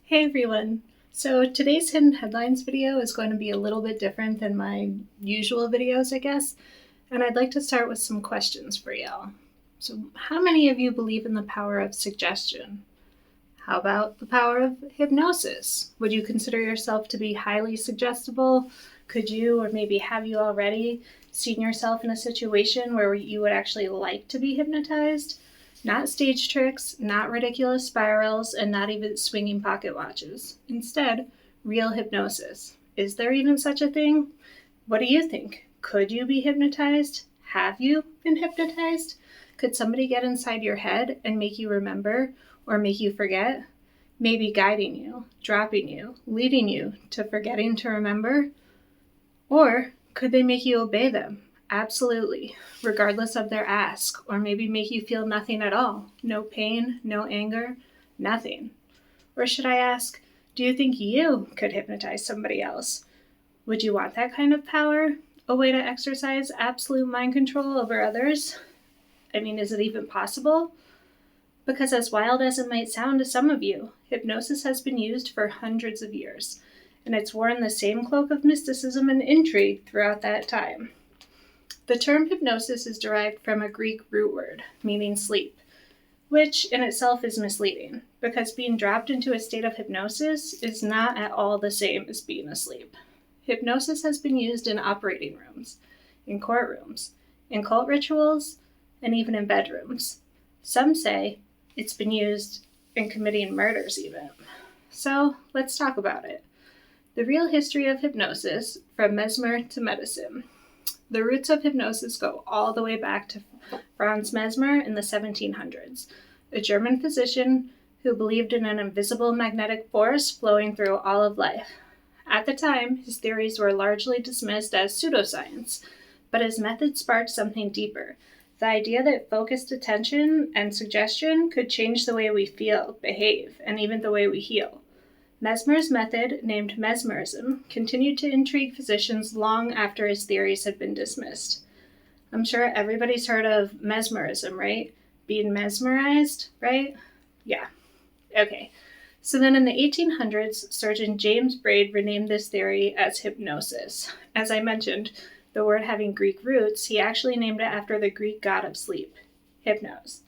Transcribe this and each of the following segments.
Hey everyone! So today's Hidden Headlines video is going to be a little bit different than my usual videos, I guess, and I'd like to start with some questions for y'all. So how many of you believe in the power of suggestion? How about the power of hypnosis? Would you consider yourself to be highly suggestible? Could you, or maybe have you already, seen yourself in a situation where you would actually like to be hypnotized? Not stage tricks, not ridiculous spirals, and not even swinging pocket watches. Instead, real hypnosis. Is there even such a thing? What do you think? Could you be hypnotized? Have you been hypnotized? Could somebody get inside your head and make you remember or make you forget? Maybe guiding you, dropping you, leading you to forgetting to remember? Or could they make you obey them? Absolutely, regardless of their ask, or maybe make you feel nothing at all. No pain, no anger, nothing. Or should I ask, do you think you could hypnotize somebody else? Would you want that kind of power? A way to exercise absolute mind control over others? I mean, is it even possible? Because as wild as it might sound to some of you, hypnosis has been used for hundreds of years, and it's worn the same cloak of mysticism and intrigue throughout that time. The term hypnosis is derived from a Greek root word, meaning sleep, which in itself is misleading, because being dropped into a state of hypnosis is not at all the same as being asleep. Hypnosis has been used in operating rooms, in courtrooms, in cult rituals, and even in bedrooms. Some say it's been used in committing murders even. So let's talk about it. The real history of hypnosis, from Mesmer to medicine. The roots of hypnosis go all the way back to Franz Mesmer in the 1700s, a German physician who believed in an invisible magnetic force flowing through all of life. At the time, his theories were largely dismissed as pseudoscience, but his method sparked something deeper, the idea that focused attention and suggestion could change the way we feel, behave, and even the way we heal. Mesmer's method, named mesmerism, continued to intrigue physicians long after his theories had been dismissed. I'm sure everybody's heard of mesmerism, right? Being mesmerized, right? Yeah. Okay. So then in the 1800s, surgeon James Braid renamed this theory as hypnosis. As I mentioned, the word having Greek roots, he actually named it after the Greek god of sleep, Hypnos,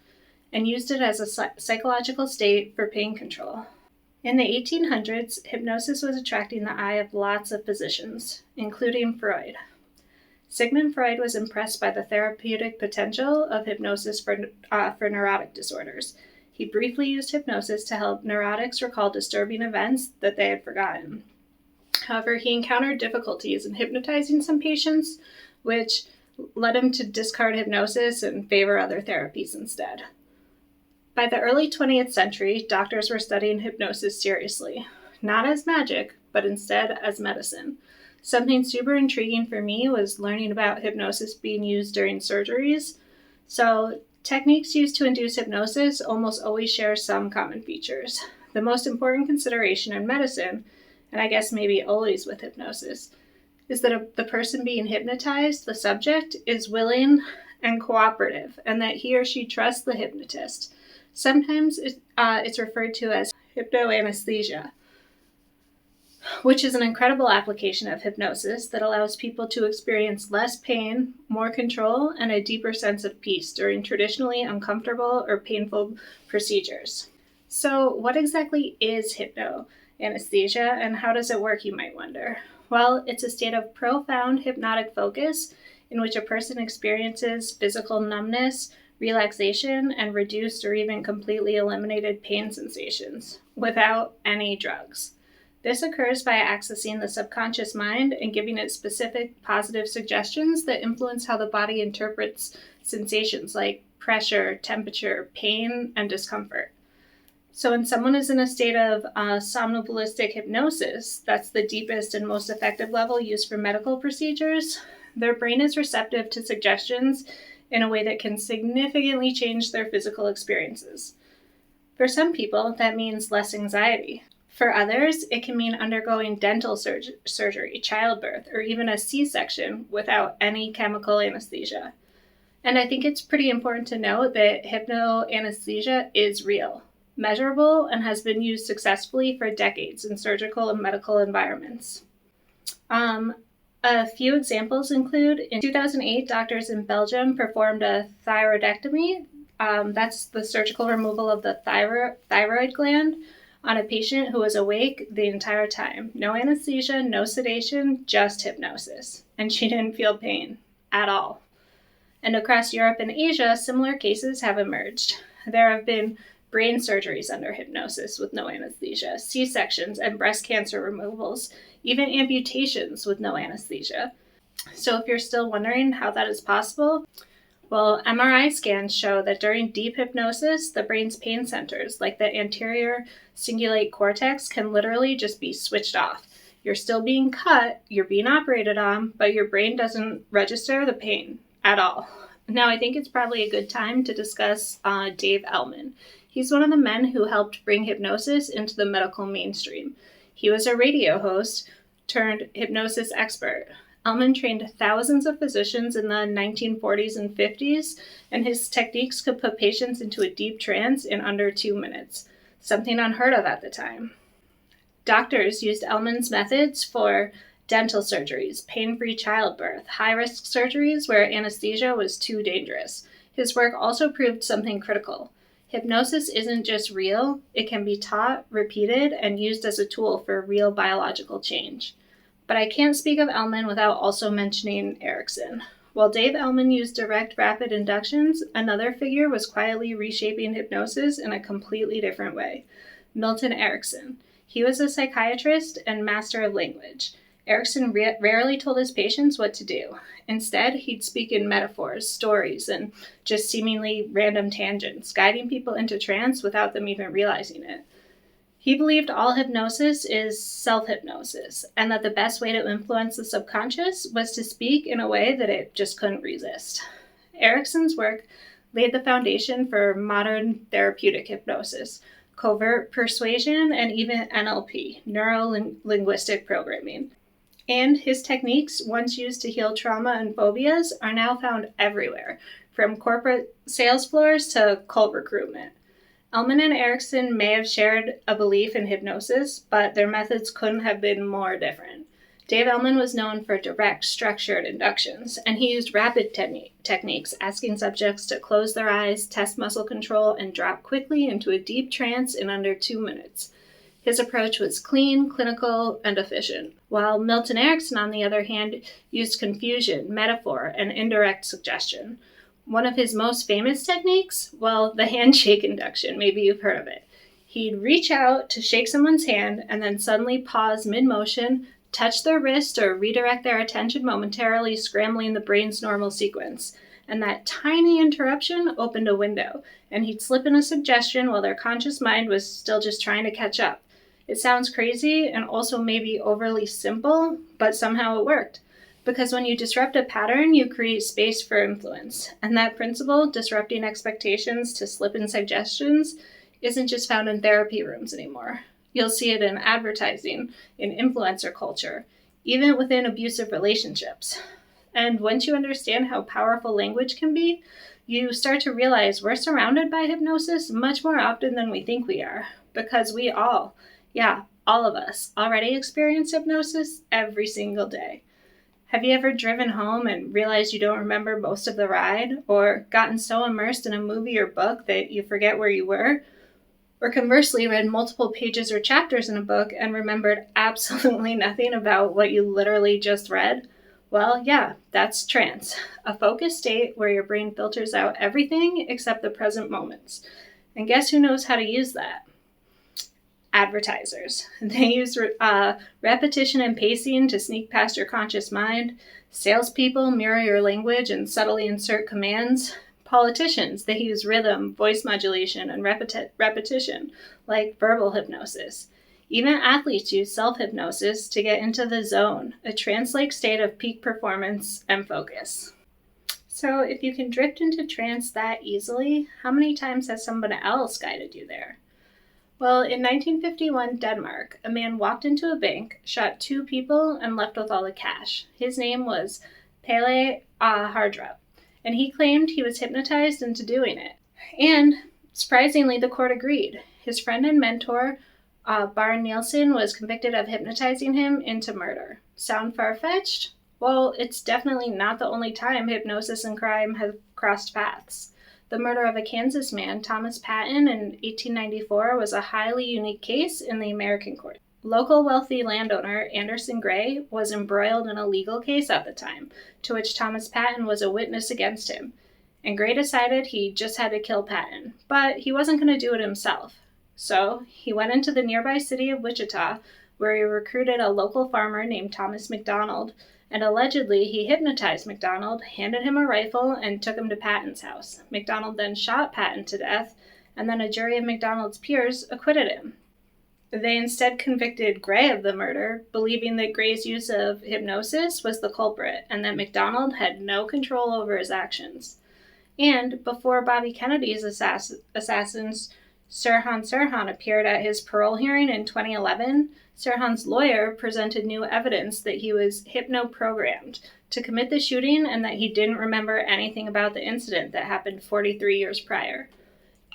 and used it as a psychological state for pain control. In the 1800s, hypnosis was attracting the eye of lots of physicians, including Freud. Sigmund Freud was impressed by the therapeutic potential of hypnosis for neurotic disorders. He briefly used hypnosis to help neurotics recall disturbing events that they had forgotten. However, he encountered difficulties in hypnotizing some patients, which led him to discard hypnosis and favor other therapies instead. By the early 20th century, doctors were studying hypnosis seriously, not as magic, but instead as medicine. Something super intriguing for me was learning about hypnosis being used during surgeries. So, techniques used to induce hypnosis almost always share some common features. The most important consideration in medicine, and I guess maybe always with hypnosis, is that the person being hypnotized, the subject, is willing and cooperative, and that he or she trusts the hypnotist. Sometimes it's referred to as hypnoanesthesia, which is an incredible application of hypnosis that allows people to experience less pain, more control, and a deeper sense of peace during traditionally uncomfortable or painful procedures. So, what exactly is hypnoanesthesia, and how does it work, you might wonder? Well, it's a state of profound hypnotic focus in which a person experiences physical numbness, relaxation, and reduced or even completely eliminated pain sensations without any drugs. This occurs by accessing the subconscious mind and giving it specific positive suggestions that influence how the body interprets sensations like pressure, temperature, pain, and discomfort. So when someone is in a state of somnambulistic hypnosis, that's the deepest and most effective level used for medical procedures, their brain is receptive to suggestions in a way that can significantly change their physical experiences. For some people, that means less anxiety. For others, it can mean undergoing dental surgery, childbirth, or even a C-section without any chemical anesthesia. And I think it's pretty important to note that hypnoanesthesia is real. measurable, and has been used successfully for decades in surgical and medical environments. A few examples include, in 2008, doctors in Belgium performed a thyroidectomy. That's the surgical removal of the thyroid gland on a patient who was awake the entire time. No anesthesia, no sedation, just hypnosis. And she didn't feel pain at all. And across Europe and Asia, similar cases have emerged. There have been brain surgeries under hypnosis with no anesthesia, C-sections and breast cancer removals, even amputations with no anesthesia. So if you're still wondering how that is possible, well, MRI scans show that during deep hypnosis, the brain's pain centers, like the anterior cingulate cortex, can literally just be switched off. You're still being cut, you're being operated on, but your brain doesn't register the pain at all. Now, I think it's probably a good time to discuss Dave Elman. He's one of the men who helped bring hypnosis into the medical mainstream. He was a radio host turned hypnosis expert. Elman trained thousands of physicians in the 1940s and 50s, and his techniques could put patients into a deep trance in under 2 minutes, something unheard of at the time. Doctors used Elman's methods for dental surgeries, pain-free childbirth, high-risk surgeries where anesthesia was too dangerous. His work also proved something critical. Hypnosis isn't just real, it can be taught, repeated, and used as a tool for real biological change. But I can't speak of Elman without also mentioning Erickson. While Dave Elman used direct rapid inductions, another figure was quietly reshaping hypnosis in a completely different way. Milton Erickson. He was a psychiatrist and master of language. Erickson rarely told his patients what to do. Instead, he'd speak in metaphors, stories, and just seemingly random tangents, guiding people into trance without them even realizing it. He believed all hypnosis is self-hypnosis, and that the best way to influence the subconscious was to speak in a way that it just couldn't resist. Erickson's work laid the foundation for modern therapeutic hypnosis, covert persuasion, and even NLP, neuro-linguistic programming. And his techniques, once used to heal trauma and phobias, are now found everywhere, from corporate sales floors to cult recruitment. Elman and Erickson may have shared a belief in hypnosis, but their methods couldn't have been more different. Dave Elman was known for direct, structured inductions, and he used rapid techniques, asking subjects to close their eyes, test muscle control, and drop quickly into a deep trance in under 2 minutes. His approach was clean, clinical, and efficient, while Milton Erickson, on the other hand, used confusion, metaphor, and indirect suggestion. One of his most famous techniques? Well, the handshake induction. Maybe you've heard of it. He'd reach out to shake someone's hand and then suddenly pause mid-motion, touch their wrist, or redirect their attention momentarily, scrambling the brain's normal sequence. And that tiny interruption opened a window, and he'd slip in a suggestion while their conscious mind was still just trying to catch up. It sounds crazy and also maybe overly simple, but somehow it worked. Because when you disrupt a pattern, you create space for influence. And that principle, disrupting expectations to slip in suggestions, isn't just found in therapy rooms anymore. You'll see it in advertising, in influencer culture, even within abusive relationships. And once you understand how powerful language can be, you start to realize we're surrounded by hypnosis much more often than we think we are. Because we all of us, already experience hypnosis every single day. Have you ever driven home and realized you don't remember most of the ride? Or gotten so immersed in a movie or book that you forget where you were? Or conversely, read multiple pages or chapters in a book and remembered absolutely nothing about what you literally just read? Well, yeah, that's trance, a focused state where your brain filters out everything except the present moments. And guess who knows how to use that? Advertisers. They use repetition and pacing to sneak past your conscious mind. Salespeople mirror your language and subtly insert commands. Politicians, they use rhythm, voice modulation, and repetition, like verbal hypnosis. Even athletes use self-hypnosis to get into the zone, a trance-like state of peak performance and focus. So if you can drift into trance that easily, how many times has someone else guided you there? Well, in 1951, Denmark, a man walked into a bank, shot 2 people, and left with all the cash. His name was Pele Hardrup, and he claimed he was hypnotized into doing it. And, surprisingly, the court agreed. His friend and mentor, Barn Nielsen, was convicted of hypnotizing him into murder. Sound far-fetched? Well, it's definitely not the only time hypnosis and crime have crossed paths. The murder of a Kansas man, Thomas Patton, in 1894 was a highly unique case in the American court. Local wealthy landowner Anderson Gray was embroiled in a legal case at the time, to which Thomas Patton was a witness against him. And Gray decided he just had to kill Patton, but he wasn't going to do it himself. So he went into the nearby city of Wichita, where he recruited a local farmer named Thomas McDonald, and allegedly he hypnotized McDonald, handed him a rifle, and took him to Patton's house. McDonald then shot Patton to death, and then a jury of McDonald's peers acquitted him. They instead convicted Gray of the murder, believing that Gray's use of hypnosis was the culprit, and that McDonald had no control over his actions. And before Bobby Kennedy's assassins, Sirhan appeared at his parole hearing in 2011, Sirhan's lawyer presented new evidence that he was hypno-programmed to commit the shooting and that he didn't remember anything about the incident that happened 43 years prior.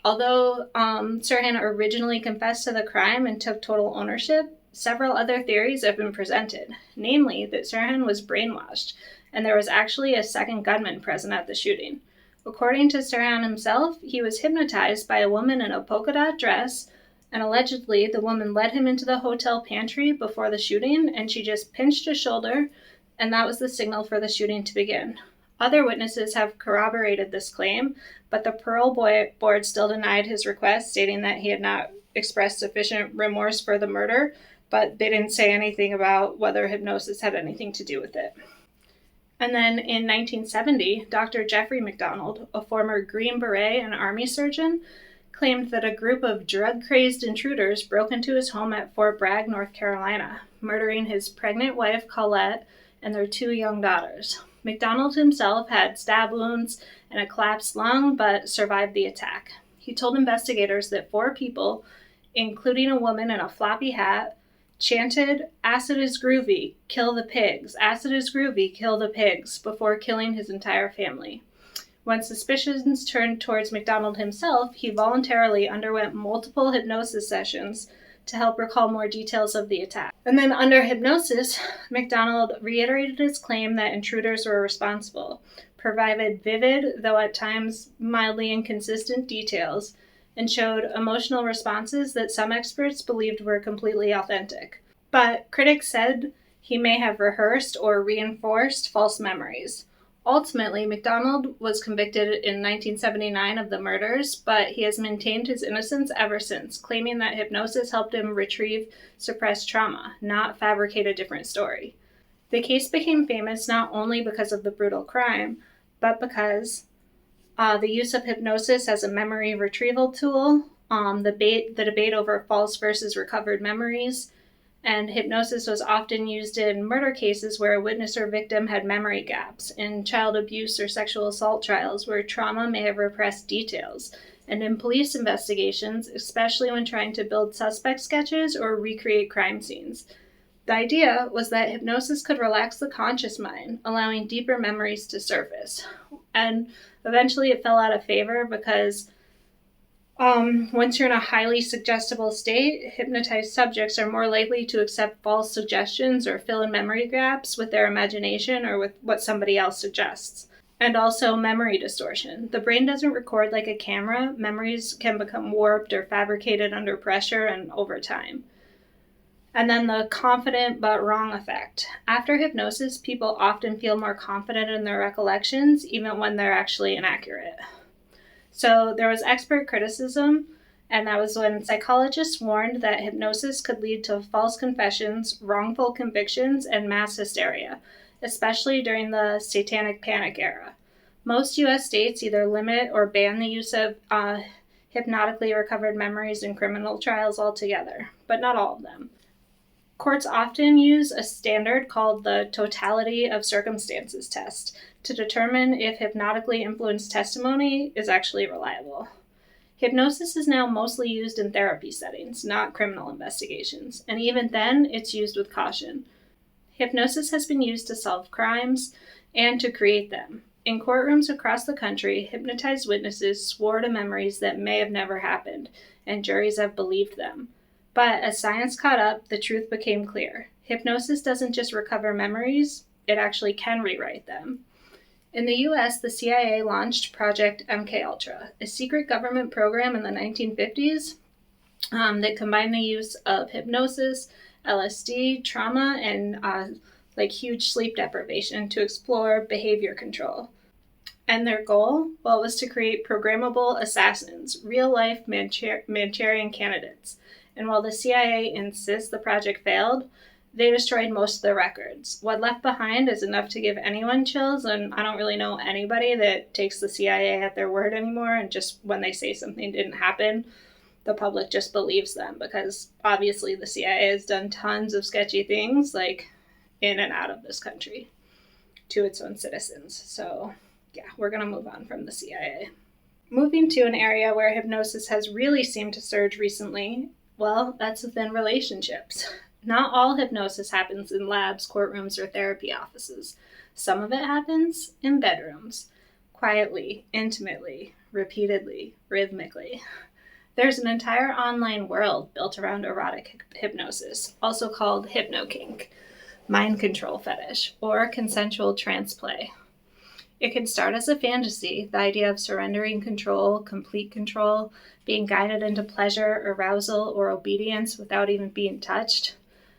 Although Sirhan originally confessed to the crime and took total ownership, several other theories have been presented, namely that Sirhan was brainwashed and there was actually a second gunman present at the shooting. According to Sirhan himself, he was hypnotized by a woman in a polka dot dress, and allegedly the woman led him into the hotel pantry before the shooting, and she just pinched his shoulder, and that was the signal for the shooting to begin. Other witnesses have corroborated this claim, but the parole board still denied his request, stating that he had not expressed sufficient remorse for the murder, but they didn't say anything about whether hypnosis had anything to do with it. And then in 1970, Dr. Jeffrey McDonald, a former Green Beret and Army surgeon, claimed that a group of drug-crazed intruders broke into his home at Fort Bragg, North Carolina, murdering his pregnant wife, Colette, and their 2 young daughters. McDonald himself had stab wounds and a collapsed lung, but survived the attack. He told investigators that 4 people, including a woman in a floppy hat, chanted, "Acid is groovy, kill the pigs, acid is groovy, kill the pigs," before killing his entire family. When suspicions turned towards McDonald himself, he voluntarily underwent multiple hypnosis sessions to help recall more details of the attack. And then under hypnosis, McDonald reiterated his claim that intruders were responsible, provided vivid, though at times mildly inconsistent details, and showed emotional responses that some experts believed were completely authentic. But critics said he may have rehearsed or reinforced false memories. Ultimately, McDonald was convicted in 1979 of the murders, but he has maintained his innocence ever since, claiming that hypnosis helped him retrieve suppressed trauma, not fabricate a different story. The case became famous not only because of the brutal crime, but because the use of hypnosis as a memory retrieval tool, the debate over false versus recovered memories, and hypnosis was often used in murder cases where a witness or victim had memory gaps, in child abuse or sexual assault trials where trauma may have repressed details, and in police investigations, especially when trying to build suspect sketches or recreate crime scenes. The idea was that hypnosis could relax the conscious mind, allowing deeper memories to surface. And eventually it fell out of favor because once you're in a highly suggestible state, hypnotized subjects are more likely to accept false suggestions or fill in memory gaps with their imagination or with what somebody else suggests. And also memory distortion. The brain doesn't record like a camera. Memories can become warped or fabricated under pressure and over time. And then the confident but wrong effect. After hypnosis, people often feel more confident in their recollections, even when they're actually inaccurate. So there was expert criticism, and that was when psychologists warned that hypnosis could lead to false confessions, wrongful convictions, and mass hysteria, especially during the Satanic Panic era. Most U.S. states either limit or ban the use of hypnotically recovered memories in criminal trials altogether, but not all of them. Courts often use a standard called the totality of circumstances test to determine if hypnotically influenced testimony is actually reliable. Hypnosis is now mostly used in therapy settings, not criminal investigations, and even then, it's used with caution. Hypnosis has been used to solve crimes and to create them. In courtrooms across the country, hypnotized witnesses swore to memories that may have never happened, and juries have believed them. But as science caught up, the truth became clear. Hypnosis doesn't just recover memories, it actually can rewrite them. In the US, the CIA launched Project MKUltra, a secret government program in the 1950s that combined the use of hypnosis, LSD, trauma, and huge sleep deprivation to explore behavior control. And their goal, well, was to create programmable assassins, real-life Manchurian candidates. And while the CIA insists the project failed, they destroyed most of the records. What left behind is enough to give anyone chills, and I don't really know anybody that takes the CIA at their word anymore, and just when they say something didn't happen, the public just believes them, because obviously the CIA has done tons of sketchy things, like in and out of this country, to its own citizens. So yeah, we're going to move on from the CIA. Moving to an area where hypnosis has really seemed to surge recently, well, that's within relationships. Not all hypnosis happens in labs, courtrooms, or therapy offices. Some of it happens in bedrooms, quietly, intimately, repeatedly, rhythmically. There's an entire online world built around erotic hypnosis, also called hypno-kink, mind control fetish, or consensual trance play. It can start as a fantasy, the idea of surrendering control, complete control, being guided into pleasure, arousal, or obedience without even being touched.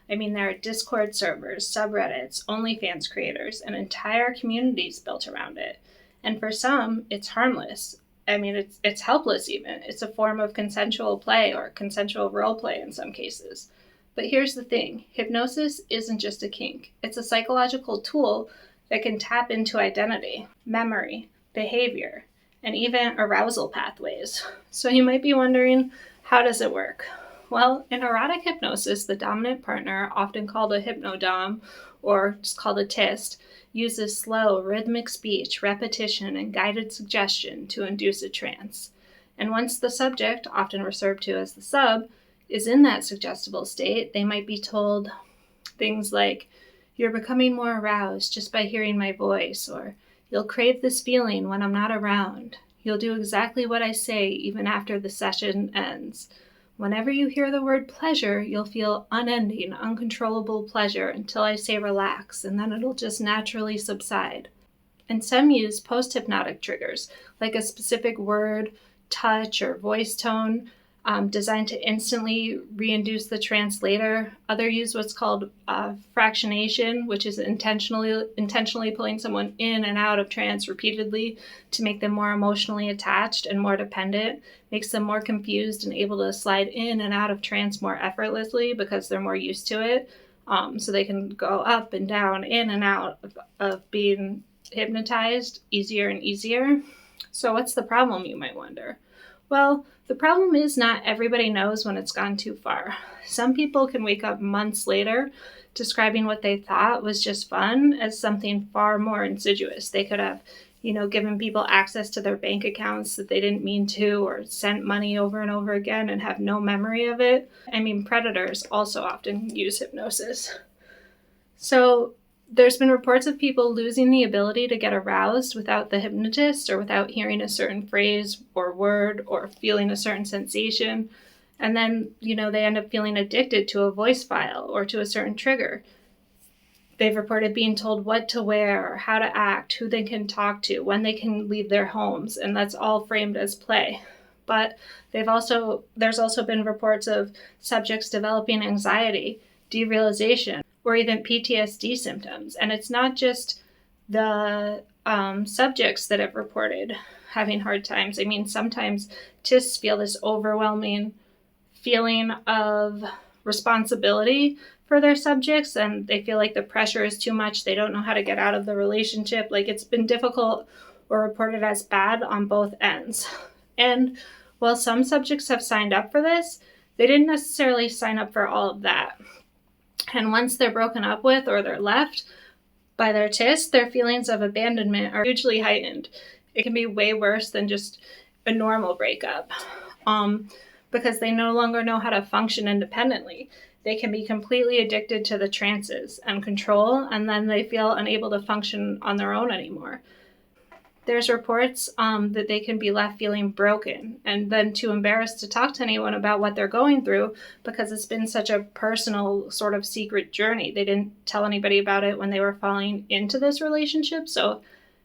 I mean, there are Discord servers, subreddits, OnlyFans creators, and entire communities built around it. And for some, it's harmless. I mean, it's helpless even. It's a form of consensual play or consensual role play in some cases. But here's the thing. Hypnosis isn't just a kink. It's a psychological tool that can tap into identity, memory, behavior, and even arousal pathways. So you might be wondering, how does it work? Well, in erotic hypnosis, the dominant partner, often called a hypnodom or just called a tist, uses slow, rhythmic speech, repetition, and guided suggestion to induce a trance. And once the subject, often referred to as the sub, is in that suggestible state, they might be told things like, "You're becoming more aroused just by hearing my voice," or "You'll crave this feeling when I'm not around. You'll do exactly what I say even after the session ends. Whenever you hear the word pleasure, you'll feel unending, uncontrollable pleasure until I say relax, and then it'll just naturally subside." And some use post-hypnotic triggers, like a specific word, touch, or voice tone, designed to instantly reinduce the trance later. Others use what's called fractionation, which is intentionally pulling someone in and out of trance repeatedly to make them more emotionally attached and more dependent, makes them more confused and able to slide in and out of trance more effortlessly because they're more used to it. So they can go up and down, in and out of being hypnotized easier and easier. So what's the problem, you might wonder? Well, the problem is not everybody knows when it's gone too far. Some people can wake up months later describing what they thought was just fun as something far more insidious. They could have, given people access to their bank accounts that they didn't mean to, or sent money over and over again and have no memory of it. I mean, predators also often use hypnosis. So there's been reports of people losing the ability to get aroused without the hypnotist or without hearing a certain phrase or word or feeling a certain sensation. And then, they end up feeling addicted to a voice file or to a certain trigger. They've reported being told what to wear or how to act, who they can talk to, when they can leave their homes, and that's all framed as play. But there's also been reports of subjects developing anxiety, derealization, or even PTSD symptoms. And it's not just the subjects that have reported having hard times. I mean, sometimes TISs feel this overwhelming feeling of responsibility for their subjects, and they feel like the pressure is too much. They don't know how to get out of the relationship. Like, it's been difficult or reported as bad on both ends. And while some subjects have signed up for this, they didn't necessarily sign up for all of that. And once they're broken up with or they're left by their TIS, their feelings of abandonment are hugely heightened. It can be way worse than just a normal breakup because they no longer know how to function independently. They can be completely addicted to the trances and control, and then they feel unable to function on their own anymore. There's reports that they can be left feeling broken and then too embarrassed to talk to anyone about what they're going through because it's been such a personal sort of secret journey. They didn't tell anybody about it when they were falling into this relationship. So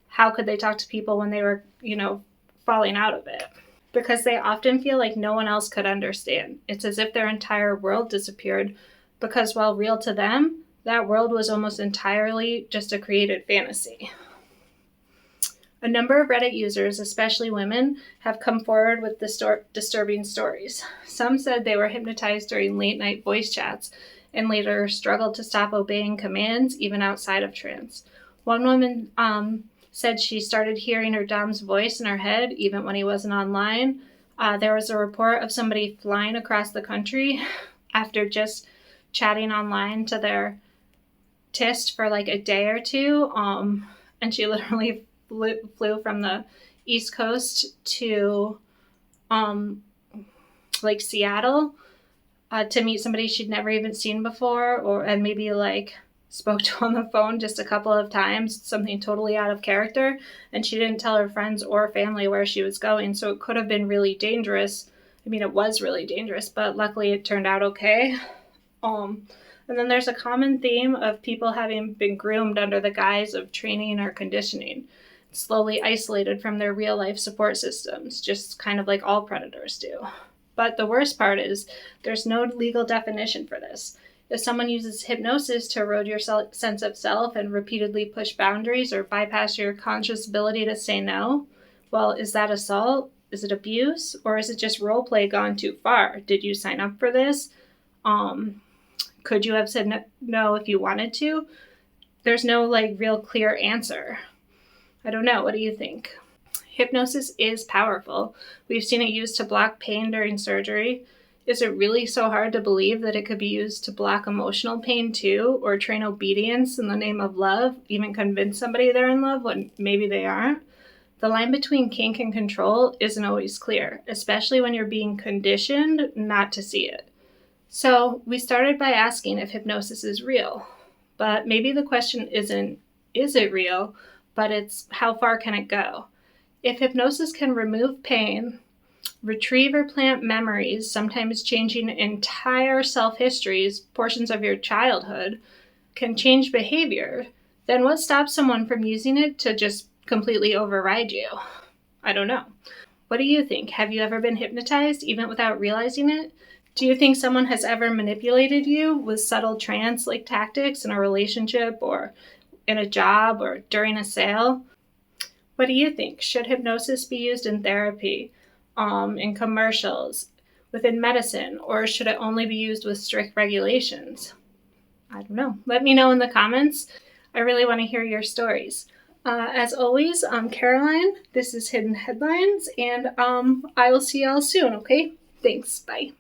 how could they talk to people when they were, falling out of it? Because they often feel like no one else could understand. It's as if their entire world disappeared because while real to them, that world was almost entirely just a created fantasy. A number of Reddit users, especially women, have come forward with disturbing stories. Some said they were hypnotized during late-night voice chats and later struggled to stop obeying commands even outside of trance. One woman said she started hearing her dom's voice in her head even when he wasn't online. There was a report of somebody flying across the country after just chatting online to their tist for like a day or two, and she literally flew from the East Coast to Seattle to meet somebody she'd never even seen before, and maybe spoke to on the phone just a couple of times, something totally out of character, and she didn't tell her friends or family where she was going, so it could have been really dangerous. I mean, it was really dangerous, but luckily it turned out okay. And then there's a common theme of people having been groomed under the guise of training or conditioning, slowly isolated from their real-life support systems, just kind of like all predators do. But the worst part is there's no legal definition for this. If someone uses hypnosis to erode your sense of self and repeatedly push boundaries or bypass your conscious ability to say no, well, is that assault? Is it abuse? Or is it just role play gone too far? Did you sign up for this? Could you have said no if you wanted to? There's no real clear answer. I don't know. What do you think? Hypnosis is powerful. We've seen it used to block pain during surgery. Is it really so hard to believe that it could be used to block emotional pain too, or train obedience in the name of love, even convince somebody they're in love when maybe they aren't? The line between kink and control isn't always clear, especially when you're being conditioned not to see it. So we started by asking if hypnosis is real, but maybe the question isn't, is it real, but it's how far can it go? If hypnosis can remove pain, retrieve or plant memories, sometimes changing entire self-histories, portions of your childhood, can change behavior, then what stops someone from using it to just completely override you? I don't know. What do you think? Have you ever been hypnotized even without realizing it? Do you think someone has ever manipulated you with subtle trance-like tactics in a relationship or in a job or during a sale? What do you think? Should hypnosis be used in therapy, in commercials, within medicine, or should it only be used with strict regulations? I don't know. Let me know in the comments. I really want to hear your stories. As always, I'm Caroline. This is Hidden Headlines, and I will see y'all soon, okay? Thanks. Bye.